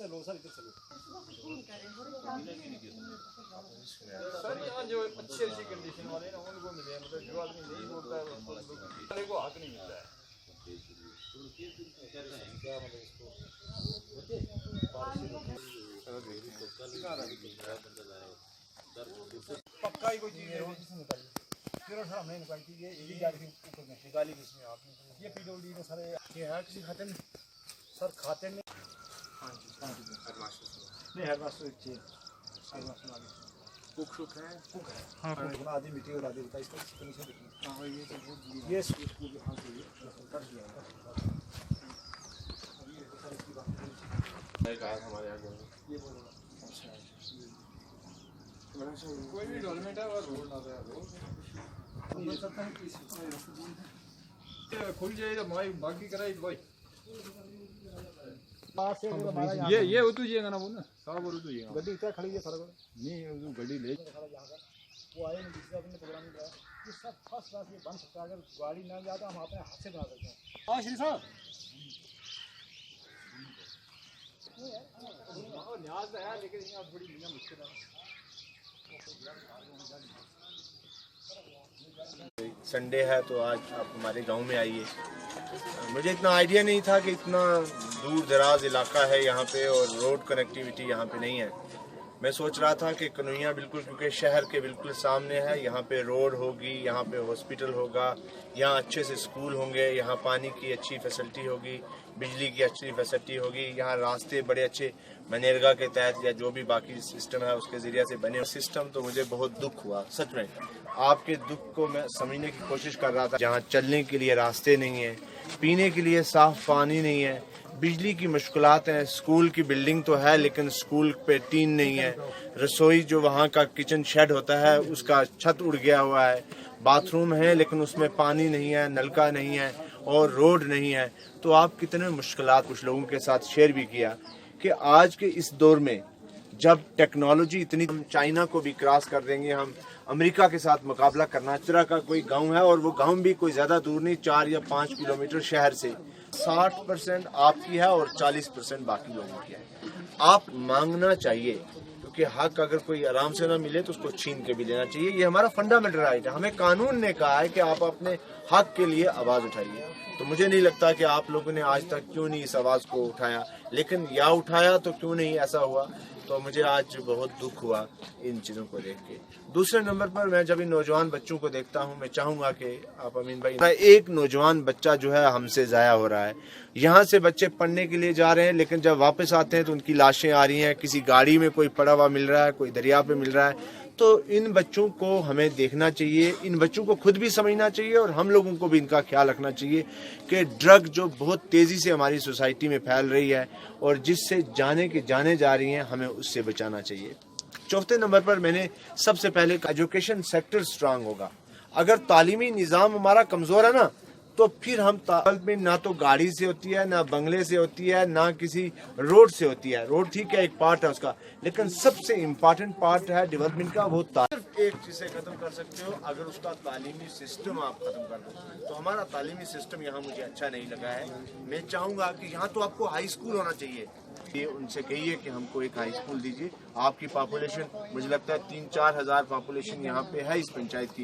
से लो सर, इधर से लो सर। यहाँ जो अच्छी अच्छी कंडीशन वाले ना उनको मिले, मतलब जो आदमी नहीं बोलता है वाले को हक नहीं मिलता है। पक्का ही कोई चीज़ है निकाली, फिर हमने निकाली थी, ये गाड़ी के ऊपर में निकाली थी इसमें आपने, ये पीडब्ल्यूडी में सारे ये है, किसी खाते नहीं सर, खाते नहीं। हाँ जी नहीं, हर मास्टर एक चीज हर मास्टर आगे कुक है, कुक है हाँ, आधी मिट्टी और आधी इसका नीचे देखिए। हाँ ये स्कूल हाँ से ये कर दिया हमारे यहाँ ये बोलो। अच्छा कोई भी डेवलपमेंट है और रोड ना खुल जाए तो भाई बाकी कराई भाई ये उतू जाएगा ना वो ना साहब और उतू जाएगा गड्डी इतना खड़ी है सारा नहीं वो गड्डी ले वो आए नहीं, दूसरा अपने प्रोग्राम में गया, ये सब फर्स्ट क्लास ये बन सकता है। अगर गाड़ी ना जाता हम अपने हाथ से बना सकते हैं। हाँ श्री साहब न्याज है, लेकिन यहाँ थोड़ी मुश्किल है। संडे है तो आज आप हमारे गांव में आइए। मुझे इतना आइडिया नहीं था कि इतना दूर दराज इलाका है यहाँ पे और रोड कनेक्टिविटी यहाँ पे नहीं है। मैं सोच रहा था कि कन्हैया बिल्कुल, क्योंकि शहर के बिल्कुल सामने है, यहाँ पे रोड होगी, यहाँ पे हॉस्पिटल होगा, यहाँ अच्छे से स्कूल होंगे, यहाँ पानी की अच्छी फैसिलिटी होगी, बिजली की अच्छी फैसिलिटी होगी, यहाँ रास्ते बड़े अच्छे मनरेगा के तहत या जो भी बाकी सिस्टम है उसके ज़रिए से बने सिस्टम। तो मुझे बहुत दुख हुआ सच में, आपके दुख को मैं समझने की कोशिश कर रहा था। जहाँ चलने के लिए रास्ते नहीं है, पीने के लिए साफ पानी नहीं है, बिजली की मुश्किलात हैं, स्कूल की बिल्डिंग तो है लेकिन स्कूल पे टीन नहीं है, रसोई जो वहाँ का किचन शेड होता है उसका छत उड़ गया हुआ है, बाथरूम है लेकिन उसमें पानी नहीं है, नलका नहीं है और रोड नहीं है। तो आप कितने मुश्किलात कुछ लोगों के साथ शेयर भी किया कि आज के इस दौर में जब टेक्नोलॉजी इतनी, हम चाइना को भी क्रॉस कर देंगे, हम अमेरिका के साथ मुकाबला करना। इस तरह का कोई गांव है और वो गांव भी कोई ज़्यादा दूर नहीं, 4 या 5 किलोमीटर शहर से। 60% आपकी है और 40% बाकी लोगों की है। आप मांगना चाहिए, क्योंकि हक अगर कोई आराम से ना मिले तो उसको छीन के भी लेना चाहिए। ये हमारा फंडामेंटल राइट है। हमें कानून ने कहा है कि आप अपने हक के लिए आवाज़ उठाइए। तो मुझे नहीं लगता कि आप लोगों ने आज तक क्यों नहीं इस आवाज़ को उठाया, लेकिन या उठाया तो क्यों नहीं ऐसा हुआ। तो मुझे आज बहुत दुख हुआ इन चीज़ों को देख के। दूसरे नंबर पर मैं जब इन नौजवान बच्चों को देखता हूं, मैं चाहूँगा कि आप अमीन भाई, एक नौजवान बच्चा जो है हमसे ज़ाया हो रहा है। यहाँ से बच्चे पढ़ने के लिए जा रहे हैं लेकिन जब वापस आते हैं तो उनकी लाशें आ रही हैं, किसी गाड़ी में कोई पड़ा हुआ मिल रहा है, कोई दरिया पे मिल रहा है। तो इन बच्चों को हमें देखना चाहिए, इन बच्चों को खुद भी समझना चाहिए और हम लोगों को भी इनका ख्याल रखना चाहिए कि ड्रग जो बहुत तेज़ी से हमारी सोसाइटी में फैल रही है और जिससे जाने जा रही हैं, हमें उससे बचाना चाहिए। चौथे नंबर पर मैंने सबसे पहले एजुकेशन सेक्टर स्ट्रांग होगा। अगर तालीमी निज़ाम हमारा कमज़ोर है ना, तो फिर हम में ना तो गाड़ी से होती है, ना बंगले से होती है, ना किसी रोड से होती है। रोड ठीक है, एक पार्ट है उसका, लेकिन सबसे इम्पॉर्टेंट पार्ट है डेवलपमेंट का वो सिर्फ एक चीज़ से खत्म कर सकते हो, अगर उसका तालीमी सिस्टम आप खत्म कर दो। तो हमारा तालीमी सिस्टम यहाँ मुझे अच्छा नहीं लगा है। मैं चाहूँगा कि यहाँ तो आपको हाई स्कूल होना चाहिए। ये उनसे कहिए कि हमको एक हाई स्कूल दीजिए। आपकी पॉपुलेशन मुझे लगता है 3-4 हज़ार पॉपुलेशन यहाँ पे है इस पंचायत की,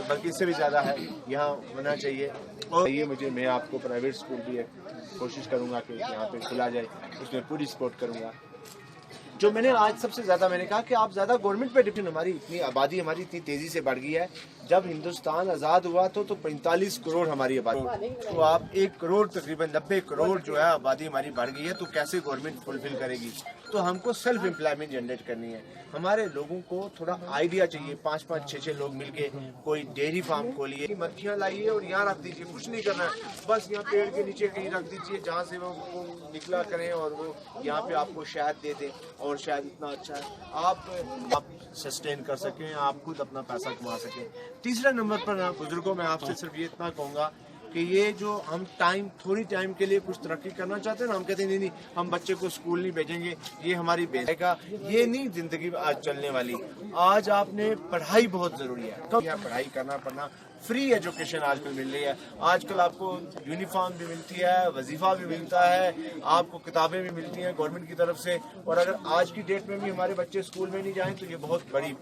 बल्कि इससे भी ज़्यादा है, यहाँ होना चाहिए। और ये मैं आपको प्राइवेट स्कूल भी कोशिश करूँगा कि यहाँ पे खुला जाए, उसमें पूरी सपोर्ट करूँगा। जो मैंने आज सबसे ज़्यादा मैंने कहा कि आप ज़्यादा गवर्नमेंट पे डिपेंड, हमारी इतनी आबादी हमारी इतनी तेज़ी से बढ़ गई है। जब हिंदुस्तान आज़ाद हुआ तो 45 करोड़ हमारी आबादी, तो आप 1 करोड़ तकरीबन 90 करोड़ जो है आबादी हमारी बढ़ गई है, तो कैसे गवर्नमेंट फुलफिल करेगी। तो हमको सेल्फ एम्प्लॉयमेंट जनरेट करनी है। हमारे लोगों को थोड़ा आइडिया चाहिए, 5-5, 6-6 लोग मिलके कोई डेयरी फार्म खोलिए, मक्खियाँ लाइए और यहाँ रख दीजिए, कुछ नहीं करना है, बस यहाँ पेड़ के नीचे कहीं रख दीजिए जहाँ से वो निकला करें और वो यहाँ पे आपको शहद दे दें। और शायद इतना अच्छा है आप सस्टेन कर सकें, आप खुद अपना पैसा कमा सकें। तीसरे नंबर पर बुजुर्गों में आपसे सिर्फ ये इतना कहूँगा कि ये जो हम थोड़ी टाइम के लिए कुछ तरक्की करना चाहते हैं ना, हम कहते हैं नहीं हम बच्चे को स्कूल नहीं भेजेंगे, ये हमारी बेटा, ये नहीं जिंदगी आज चलने वाली। आज आपने पढ़ाई बहुत ज़रूरी है, कम यहाँ पढ़ाई करना पड़ना फ्री एजुकेशन आजकल मिल रही है। आजकल आपको यूनिफॉर्म भी मिलती है, वजीफा भी मिलता है, आपको किताबें भी मिलती हैं गवर्नमेंट की तरफ से। और अगर आज की डेट में भी हमारे बच्चे स्कूल में नहीं जाएं तो ये बहुत बड़ी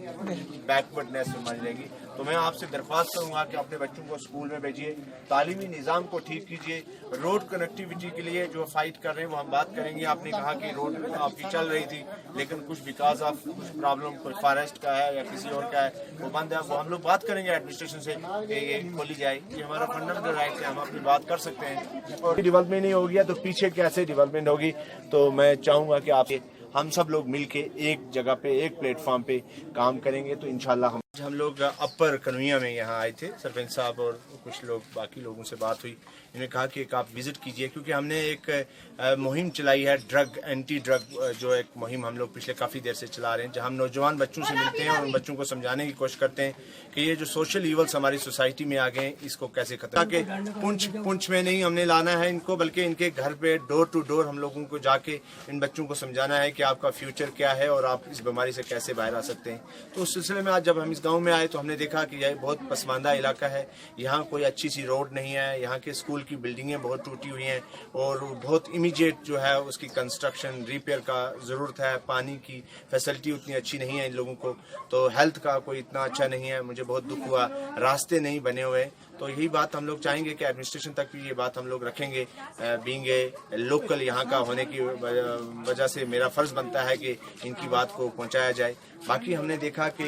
बैकवर्डनेस में मानी जाएगी। तो मैं आपसे दरख्वास्त करूंगा कि अपने बच्चों को स्कूल में भेजिए, तालीमी निज़ाम को ठीक कीजिए। रोड कनेक्टिविटी के लिए जो फाइट कर रहे हैं वो हम बात करेंगे। आपने कहा कि रोड आपकी चल रही थी लेकिन कुछ बिकॉज ऑफ कुछ प्रॉब्लम, कोई फॉरेस्ट का है या किसी और का है वो बंद है, वो हम लोग बात करेंगे एडमिनिस्ट्रेशन से कि ये खोली जाए। ये हमारा फंडामेंटल राइट है, हम अपनी बात कर सकते हैं। और डेवलपमेंट नहीं होगी तो पीछे कैसे डेवलपमेंट होगी। तो मैं चाहूँगा कि आप हम सब लोग मिलके एक जगह पे, एक प्लेटफॉर्म पे काम करेंगे तो इंशाल्लाह हम लोग अपर कन्हैया में यहाँ आए थे, सरपंच साहब और कुछ लोग, बाकी लोगों से बात हुई। इन्होंने कहा कि एक आप विजिट कीजिए क्योंकि हमने एक मुहिम चलाई है, ड्रग एंटी ड्रग जो एक मुहिम हम लोग पिछले काफ़ी देर से चला रहे हैं, जहाँ हम नौजवान बच्चों से मिलते हैं और उन बच्चों को समझाने की कोशिश करते हैं कि ये जो सोशल ईवल्स हमारी सोसाइटी में आ गए हैं इसको कैसे खत्म करके पुंछ में नहीं हमने लाना है इनको, बल्कि इनके घर पे डोर टू डोर हम लोगों को जाके इन बच्चों को समझाना है कि आपका फ्यूचर क्या है और आप इस बीमारी से कैसे बाहर आ सकते हैं। तो उस सिलसिले में आज जब हम इस गाँव में आए तो हमने देखा कि यह बहुत पसमानदा इलाका है, यहाँ कोई अच्छी सी रोड नहीं है, यहाँ के स्कूल की बिल्डिंगें बहुत टूटी हुई हैं और बहुत इमीडिएट जो है उसकी कंस्ट्रक्शन रिपेयर का ज़रूरत है। पानी की फैसिलिटी उतनी अच्छी नहीं है इन लोगों को, तो हेल्थ का कोई इतना अच्छा नहीं है। मुझे बहुत दुख हुआ, रास्ते नहीं बने हुए। तो यही बात हम लोग चाहेंगे कि एडमिनिस्ट्रेशन तक भी ये बात हम लोग रखेंगे। बीइंग ए लोकल यहाँ का होने की वजह से मेरा फ़र्ज़ बनता है कि इनकी बात को पहुँचाया जाए। बाकी हमने देखा कि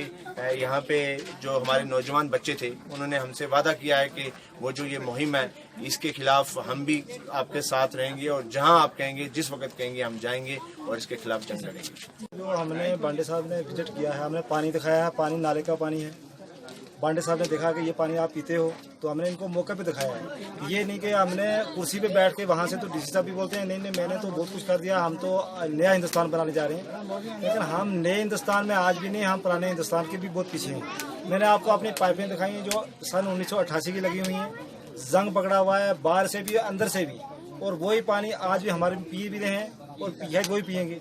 यहाँ पे जो हमारे नौजवान बच्चे थे उन्होंने हमसे वादा किया है कि वो जो ये मुहिम है इसके खिलाफ हम भी आपके साथ रहेंगे और जहाँ आप कहेंगे, जिस वक्त कहेंगे हम जाएंगे और इसके खिलाफ जंग लड़ेंगे। जो हमने बांडे साहब ने विजिट किया है, हमने पानी दिखाया है, पानी नाले का पानी है। बांडे साहब ने देखा कि ये पानी आप पीते हो तो हमने इनको मौके पे दिखाया है। ये नहीं कि हमने कुर्सी पे बैठ के वहाँ से, तो डीसी साहब भी बोलते हैं नहीं मैंने तो बहुत कुछ कर दिया, हम तो नया हिंदुस्तान बनाने जा रहे हैं। लेकिन हम नए हिंदुस्तान में आज भी नहीं, हम पुराने हिंदुस्तान के भी बहुत पीछे हैं। मैंने आपको अपनी पाइपें दिखाई हैं जो सन 1988 की लगी हुई हैं, जंग पकड़ा हुआ है बाहर से भी अंदर से भी, और वही पानी आज भी हमारे पी भी रहे हैं और पिए वही पियेंगे।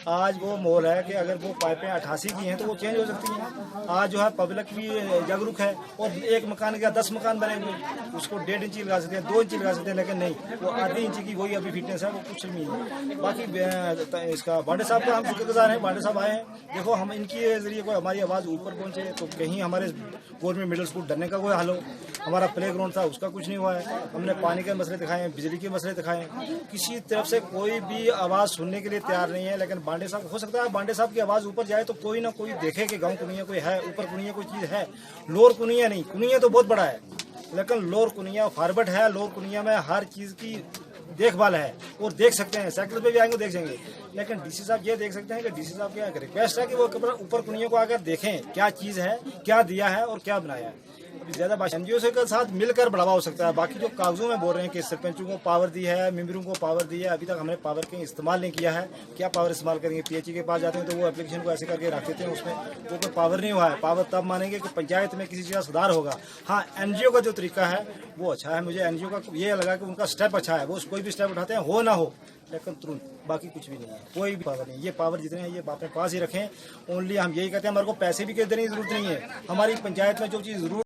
आज वो मोल है कि अगर वो पाइपें 88 की हैं तो वो चेंज हो सकती हैं। आज जो है पब्लिक भी जागरूक है और एक मकान का 10 मकान बने हुए, उसको 1.5 इंची लगा सकते हैं, 2 इंची लगा सकते हैं, लेकिन नहीं, वो आधी इंची की वही अभी फिटनेस है, वो कुछ नहीं है। बाकी इसका बांडे साहब का हम शुक्रगुजार हैं, बांडे साहब आए हैं। देखो हम इनके जरिए कोई हमारी आवाज़ ऊपर पहुँचे तो कहीं हमारे गवर्नमेंट मिडिल स्कूल डरने का कोई हल हो। हमारा प्ले ग्राउंड था उसका कुछ नहीं हुआ है। हमने पानी के मसले दिखाए हैं, बिजली के मसले दिखाए हैं, किसी तरफ से कोई भी आवाज़ सुनने के लिए तैयार नहीं है। लेकिन बांडे साहब, हो सकता है बांडे साहब की आवाज़ ऊपर जाए तो कोई ना कोई देखे कि गांव कुनिया कोई है, ऊपर कुनिया कोई चीज़ है। लोअर कुनिया नहीं, कुनिया तो बहुत बड़ा है लेकिन लोअर कुनिया फॉरवर्ड है। लोअर कुनिया में हर चीज़ की देखभाल है और देख सकते हैं, सेक्टर पे भी आएंगे देख जाएंगे। लेकिन डीसी साहब ये देख सकते हैं कि डीसी साहब की रिक्वेस्ट है कि वो ऊपर कुनिया को आकर देखें क्या चीज़ है, क्या दिया है और क्या बनाया है। अभी ज़्यादा बात एनजीओ से के साथ मिलकर बढ़ावा हो सकता है। बाकी जो कागजों में बोल रहे हैं कि सरपंचों को पावर दी है, मेंबरों को पावर दी है, अभी तक हमने पावर के इस्तेमाल नहीं किया है। क्या पावर इस्तेमाल करेंगे? पीएचई के पास जाते हैं तो वो एप्लीकेशन को ऐसे करके रख देते हैं, उसमें वो कोई पावर नहीं हुआ है। पावर तब मानेंगे कि पंचायत में किसी चीज़ का सुधार होगा। हाँ, एनजीओ का जो तरीका है वो अच्छा है, मुझे एनजीओ का ये लगा कि उनका स्टेप अच्छा है। वो कोई भी स्टेप उठाते हैं, हो ना हो, लेकिन तुरंत, बाकी कुछ भी नहीं है, कोई भी पावर नहीं। ये पावर जितने हैं ये अपने पास ही रखें। ओनली हम यही कहते हैं, हमारे को पैसे भी देने की जरूरत नहीं है। हमारी पंचायत में जो चीज़ जरूर